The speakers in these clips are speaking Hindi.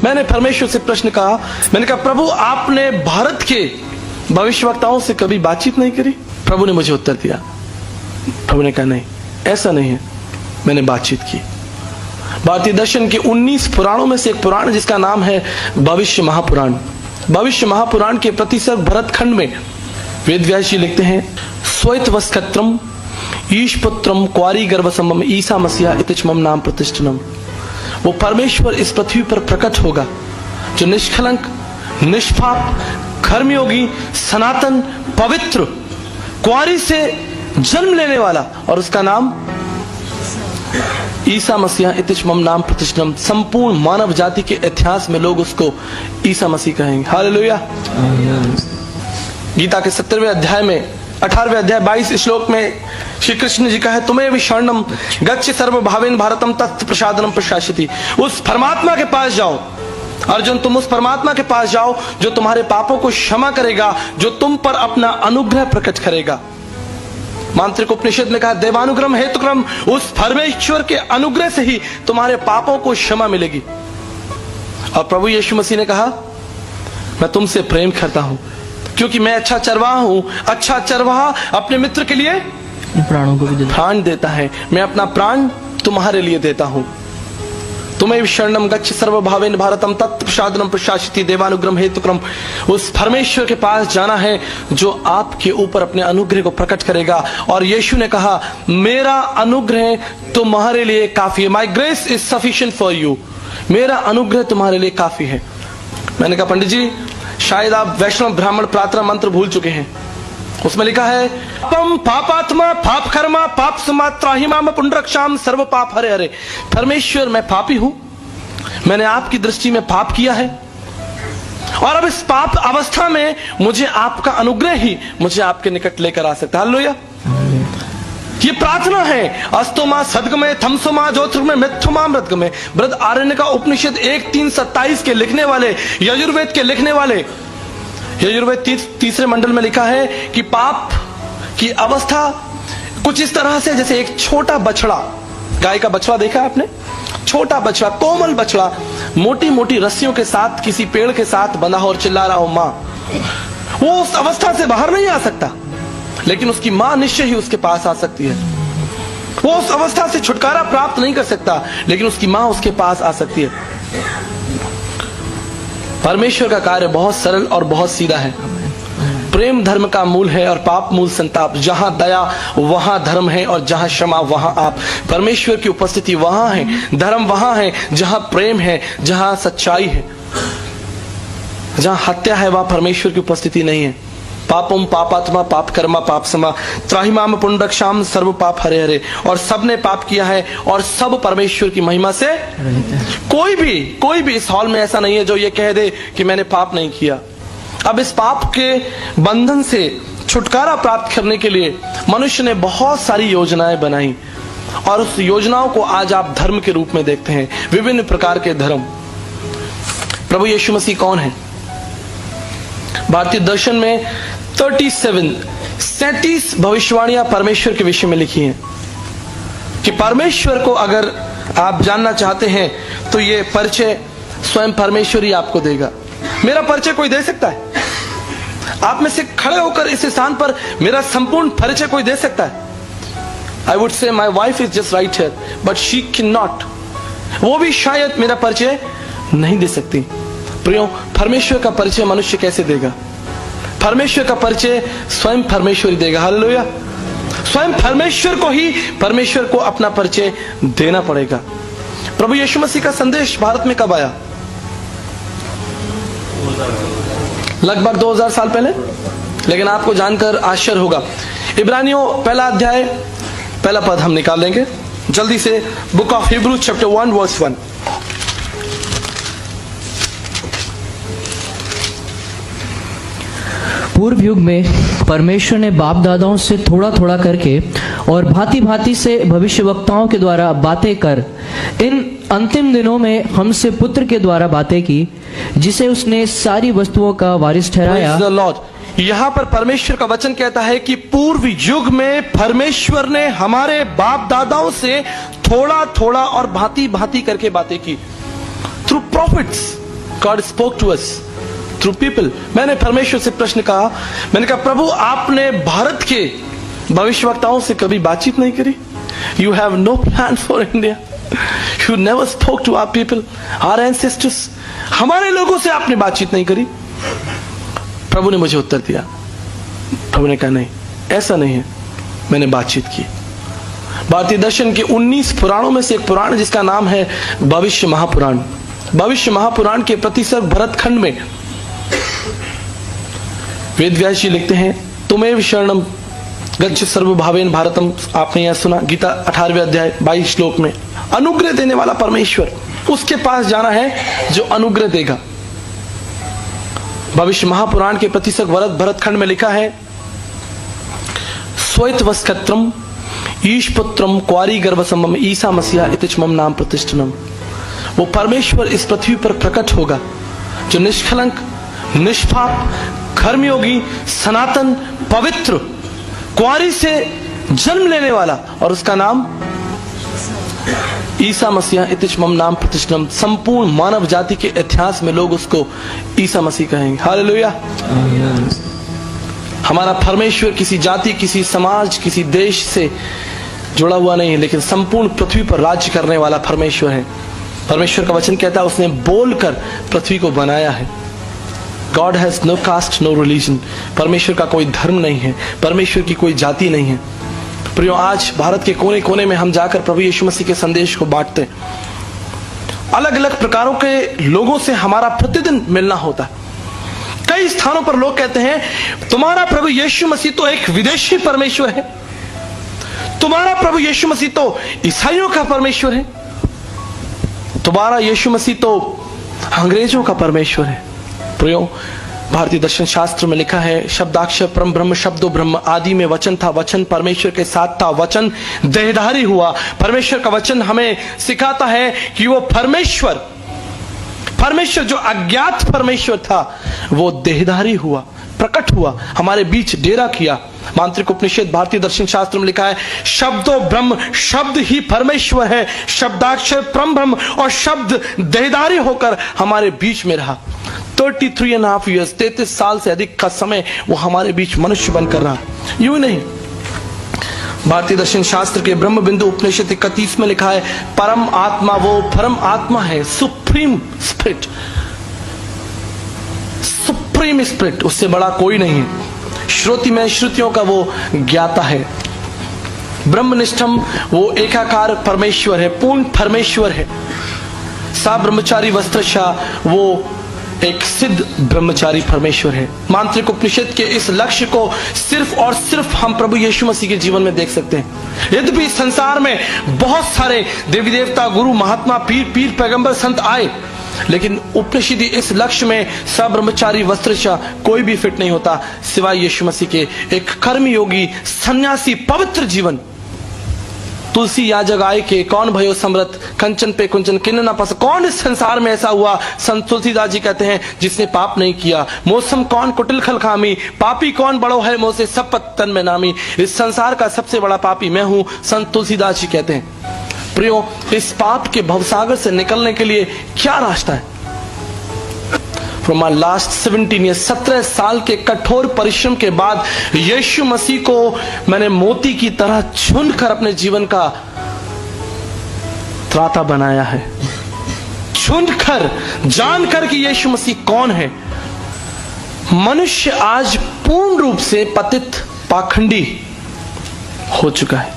मैंने परमेश्वर से प्रश्न कहा, मैंने कहा प्रभु आपने भारत के भविष्यवक्ताओं से कभी बातचीत नहीं करी? प्रभु ने मुझे उत्तर दिया, प्रभु ने कहा नहीं ऐसा नहीं है, मैंने बातचीत की। भारतीय दर्शन के 19 पुराणों में से एक पुराण जिसका नाम है भविष्य महापुराण। भविष्य महापुराण के प्रतिसर्ग भरत खंड में वेदव्यास जी लिखते हैं, स्वैतवस्कत्रम ईशपुत्रम क्वारी गर्भसमम ईसा मसीहा इतिच मम नाम प्रतिष्ठनम। वो परमेश्वर इस पृथ्वी पर प्रकट होगा जो निष्कलंक, निष्पाप, कर्मयोगी, सनातन, पवित्र, क्वारी से जन्म लेने वाला, और उसका नाम ईसा मसीहा इतिच मम नाम प्रतिष्ठनम। संपूर्ण मानव जाति के इतिहास में लोग उसको ईसा मसीह कहेंगे। हालेलुया। गीता के 17वें अध्याय में 18वें अध्याय 22 श्लोक में श्री कृष्ण जी का है, तुम्हें भी शरणम गच्छ सर्वभावेन भारतम तत् प्रसादनम प्रशासिति। उस परमात्मा के पास जाओ अर्जुन, तुम उस परमात्मा के पास जाओ जो तुम्हारे पापों को क्षमा करेगा, जो तुम पर अपना अनुग्रह प्रकट करेगा। मांत्रिक उपनिषद में कहा, देवानुग्रह हेतुक्रम, उस परमेश्वर के अनुग्रह से ही तुम्हारे पापों को क्षमा मिलेगी। और प्रभु यीशु मसीह ने कहा, मैं तुमसे प्रेम करता हूं क्योंकि मैं अच्छा चरवाहा हूं। अच्छा चरवाहा अपने मित्र के लिए प्राणों को भी प्राण देता है। मैं अपना प्राण तुम्हारे लिए देता हूं। तुम्हें शरणम गच्छ सर्वभावेन भारतम तत् प्रसादनम प्रशासिति देवानुग्रह हेतुक्रम। उस परमेश्वर के पास जाना है जो आपके ऊपर अपने अनुग्रह को प्रकट करेगा। और यीशु ने कहा, मेरा अनुग्रह तुम्हारे लिए काफी है। माई grace is sufficient for you. मेरा अनुग्रह तुम्हारे लिए काफी है। मैंने कहा, पंडित जी शायद आप वैष्णव ब्राह्मण प्रार्थना मंत्र भूल चुके हैं। उसमें लिखा है, पम पापात्मा पाप कर्मा पाप समात्राहिमाम पुंडरक्षाम सर्व पाप हरे हरे। परमेश्वर मैं पापी हूं, मैंने आपकी दृष्टि में पाप किया है, और अब इस पाप अवस्था में मुझे आपका अनुग्रह ही मुझे आपके निकट लेकर आ सकता है। हालेलुया। ये प्रार्थना है। अस्तोमा सदगमय थमसोमा ज्योतिर्गमय मिथुमा मृतगमय। बृहद आरण्य का उपनिषद 1:3-27 के लिखने वाले, यजुर्वेद के लिखने वाले, यजुर्वेद तीसरे मंडल में लिखा है कि पाप की अवस्था कुछ इस तरह से जैसे एक छोटा बछड़ा, गाय का बछड़ा देखा है आपने? छोटा बछड़ा, कोमल बछड़ा, मोटी मोटी रस्सियों के साथ किसी पेड़ के साथ बंधा हो और चिल्ला रहा हो मां, वो उस अवस्था से बाहर नहीं आ सकता, लेकिन उसकी मां निश्चय ही उसके पास आ सकती है। वो उस अवस्था से छुटकारा प्राप्त नहीं कर सकता, लेकिन उसकी मां उसके पास आ सकती है। परमेश्वर का कार्य बहुत सरल और बहुत सीधा है। प्रेम धर्म का मूल है और पाप मूल संताप। जहां दया वहां धर्म है, और जहां क्षमा वहां आप। परमेश्वर की उपस्थिति वहां है, धर्म वहां है जहां प्रेम है, जहां सच्चाई है। जहां हत्या है वहां परमेश्वर की उपस्थिति नहीं है। पापम पापात्मा पाप कर्मा पाप समा त्राहिमाम पुंडरक्षाम सर्व पाप हरे हरे। और सबने पाप किया है और सब परमेश्वर की महिमा से। कोई भी इस हॉल में ऐसा नहीं है जो ये कह दे कि मैंने पाप नहीं किया। अब इस पाप के बंधन से छुटकारा प्राप्त करने के लिए मनुष्य ने बहुत सारी योजनाएं बनाई, और उस योजनाओं को आज आप धर्म के रूप में देखते हैं। विभिन्न प्रकार के धर्म। प्रभु यीशु मसीह कौन है? भारतीय दर्शन में 37 भविष्यवाणियां परमेश्वर के विषय में लिखी हैं कि परमेश्वर को अगर आप जानना चाहते हैं तो ये परिचय स्वयं परमेश्वर ही आपको देगा। मेरा परिचय कोई दे सकता है? आप में से खड़े होकर इस स्थान पर मेरा संपूर्ण परिचय कोई दे सकता है? I would say my wife is just right here but she can not. वो भी शायद मेरा परिचय नहीं दे सकती। प्रियो, परमेश्वर का परिचय मनुष्य कैसे देगा? परमेश्वर का परिचय स्वयं परमेश्वर ही देगा। हालेलुया। स्वयं परमेश्वर को ही परमेश्वर को अपना परिचय देना पड़ेगा। प्रभु यीशु मसीह का संदेश भारत में कब आया? लगभग 2000 साल पहले। लेकिन आपको जानकर आश्चर्य होगा, इब्रानियों पहला अध्याय पहला पद हम निकाल लेंगे जल्दी से। Book of Hebrew chapter 1 verse 1। पूर्व युग में परमेश्वर ने बाप दादाओं से थोड़ा थोड़ा करके और भांति भांति से भविष्यवक्ताओं के द्वारा बातें कर इन अंतिम दिनों में हमसे पुत्र के द्वारा बातें की, जिसे उसने सारी वस्तुओं का वारिस ठहराया। यहाँ पर परमेश्वर का वचन कहता है कि पूर्व युग में परमेश्वर ने हमारे बाप दादाओं से थोड़ा थोड़ा और भांति भांति करके बातें की। Through prophets, God spoke to us through people. मैंने परमेश्वर से प्रश्न कहा, मैंने कहा प्रभु आपने भारत के भविष्यवक्ताओं से कभी बातचीत नहीं करी? You have no plan for India, you never spoke to our people, our ancestors. हमारे लोगों से आपने बातचीत नहीं करी? प्रभु ने मुझे उत्तर दिया, प्रभु ने कहा नहीं, ऐसा नहीं है, मैंने बातचीत की। भारतीय दर्शन के 19 पुराणों में से एक पुराण है जिसका नाम है भविष्य महापुराण। भविष्य महापुराण के प्रतिसर्ग भरतखंड में वेद व्यास जी लिखते हैं, तुम्हें शरणम गच्छ सर्वभावेन भारतम। आपने यह सुना, गीता 18वें अध्याय 22 श्लोक में। अनुग्रह देने वाला परमेश्वर, उसके पास जाना है जो अनुग्रह देगा। भविष्य महापुराण के प्रतिसर्ग भरतखंड में लिखा है, स्वयत्वस्कत्रम ईशपुत्रम क्वारी गर्भसमम ईसा मसीहा इतिच मम नाम प्रतिष्ठनम। वो परमेश्वर इस पृथ्वी पर प्रकट होगा जो निष्कलंक, निष्पाप, कर्मयोगी, सनातन, पवित्र, क्वारी से जन्म लेने वाला, और उसका नाम ईसा मसीहा इतिच मम नाम प्रतिष्ठनम। संपूर्ण मानव जाति के इतिहास में लोग उसको ईसा मसीह कहेंगे। हालेलुया। हमारा परमेश्वर किसी जाति, किसी समाज, किसी देश से जुड़ा हुआ नहीं है, लेकिन संपूर्ण पृथ्वी पर राज्य करने वाला परमेश्वर है। परमेश्वर का वचन कहता है उसने बोलकर पृथ्वी को बनाया है। God has no caste, no religion. परमेश्वर का कोई धर्म नहीं है, परमेश्वर की कोई जाति नहीं है। प्रियो, आज भारत के कोने कोने में हम जाकर प्रभु यीशु मसीह के संदेश को बांटते हैं। अलग अलग प्रकारों के लोगों से हमारा प्रतिदिन मिलना होता है। कई स्थानों पर लोग कहते हैं तुम्हारा प्रभु यीशु मसीह तो एक विदेशी परमेश्वर है, तुम्हारा प्रभु यीशु मसीह तो ईसाइयों का परमेश्वर है, तुम्हारा यीशु मसीह तो अंग्रेजों का परमेश्वर है। प्रियो, भारतीय दर्शन शास्त्र में लिखा है, शब्दाक्षर परम ब्रह्म शब्दो ब्रह्म, आदि में वचन था, वचन परमेश्वर के साथ था, वचन देहधारी हुआ। परमेश्वर का वचन हमें सिखाता है कि वो परमेश्वर जो अज्ञात परमेश्वर था वो देहधारी हुआ, प्रकट हुआ, हमारे बीच डेरा किया। मांत्रिक उपनिषद भारतीय दर्शन शास्त्र में लिखा है, शब्दो ब्रह्म, शब्द ही परमेश्वर है, शब्दाक्षर परम ब्रह्म, और शब्द देहधारी होकर हमारे बीच में रहा। 33.5 ईयर्स, 33 साल से अधिक का समय वो हमारे बीच मनुष्य बनकर रहा। यूं नहीं, भारतीय दर्शन शास्त्र के ब्रह्म बिंदु उपनिषद 31 में लिखा है, परम आत्मा वो परम आत्मा है, सुप्रीम स्पिरिट, सुप्रीम स्पिरिट, उससे बड़ा कोई नहीं है। श्रुति में श्रुतियों का वो ज्ञाता है। ब्रह्मनिष्ठम, वो एकाकार परमेश्वर है, पूर्ण परमेश्वर है। सा ब्रह्मचारी वस्त्रशा, वो एक सिद्ध ब्रह्मचारी परमेश्वर है। मांत्रिक उपनिषद के इस लक्ष्य को सिर्फ और सिर्फ हम प्रभु यीशु मसीह के जीवन में देख सकते हैं। यद्यपि संसार में बहुत सारे देवी देवता, गुरु, महात्मा, पीर पैगंबर, संत आए, लेकिन उपनिषदी इस लक्ष्य में सब ब्रह्मचारी वस्त्रशा कोई भी फिट नहीं होता सिवाय यीशु मसीह के। एक कर्मयोगी, सन्यासी, पवित्र जीवन। तुलसी याजक आय के कौन भयो समृत, कंचन पे कुंचन किन्न न पस। कौन इस संसार में ऐसा हुआ, संत तुलसीदास जी कहते हैं, जिसने पाप नहीं किया। मौसम कौन कुटिल खलखामी, पापी कौन बड़ो है मोसे सब पत्तन में नामी। इस संसार का सबसे बड़ा पापी मैं हूं, संत तुलसीदास जी कहते हैं। प्रियो, इस पाप के भवसागर से निकलने के लिए क्या रास्ता है? From my last 17 years, 17 साल के कठोर परिश्रम के बाद यीशु मसीह को मैंने मोती की तरह चुनकर अपने जीवन का त्राता बनाया है। चुनकर, जानकर कि यीशु मसीह कौन है। मनुष्य आज पूर्ण रूप से पतित, पाखंडी हो चुका है,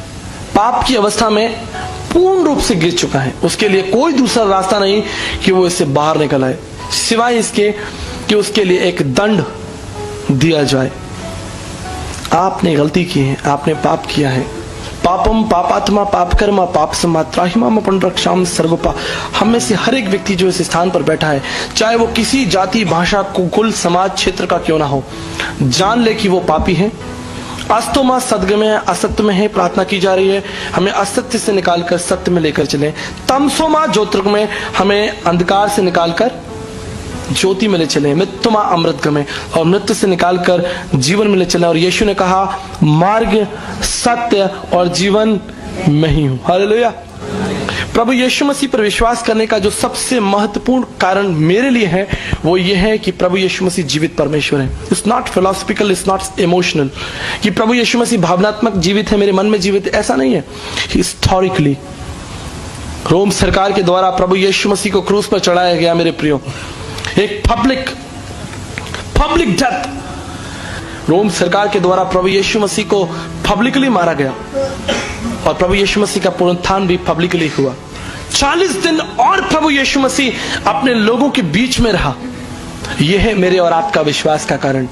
पाप की अवस्था में पूर्ण रूप से गिर चुका है। उसके लिए कोई दूसरा रास्ता नहीं कि वो इससे बाहर निकल आए, सिवाय इसके कि उसके लिए एक दंड दिया जाए। आपने गलती की है, आपने पाप किया है। पापम पापात्मा पाप कर्मा पाप समात्राहिमाम पुनरक्षाम सर्वपा। हम में से हर एक व्यक्ति जो इस स्थान पर बैठा है, चाहे वो किसी जाति, भाषा, कुल, समाज, क्षेत्र का क्यों ना हो, जान ले कि वो पापी है। अस्तो मां सदगम में है, असत्य में है, प्रार्थना की जा रही है हमें असत्य से निकालकर सत्य में लेकर चले। तमसो मां ज्योतिर्ग में, हमें अंधकार से निकालकर ज्योति में ले चले। मृत्यु मां अमृत गमे, और मृत्यु से निकालकर जीवन में ले चले। और यीशु ने कहा, मार्ग, सत्य और जीवन मैं ही हूं। हालेलुया। प्रभु यीशु मसीह पर विश्वास करने का जो सबसे महत्वपूर्ण कारण मेरे लिए है वो ये है कि प्रभु यीशु मसीह जीवित परमेश्वर है। It's not philosophical, it's not emotional कि प्रभु यीशु मसीह भावनात्मक जीवित है, मेरे मन में जीवित है, ऐसा नहीं है। हिस्टोरिकली रोम सरकार के द्वारा प्रभु यीशु मसीह को क्रूस पर चढ़ाया गया मेरे प्रियो, एक पब्लिक डेथ। रोम सरकार के द्वारा प्रभु यीशु मसीह को पब्लिकली मारा गया और प्रभु यीशु मसीह का पुनरुत्थान भी पब्लिकली हुआ। 40 दिन और प्रभु यीशु मसीह अपने लोगों के बीच में रहा। यह है मेरे और आपका विश्वास का कारण।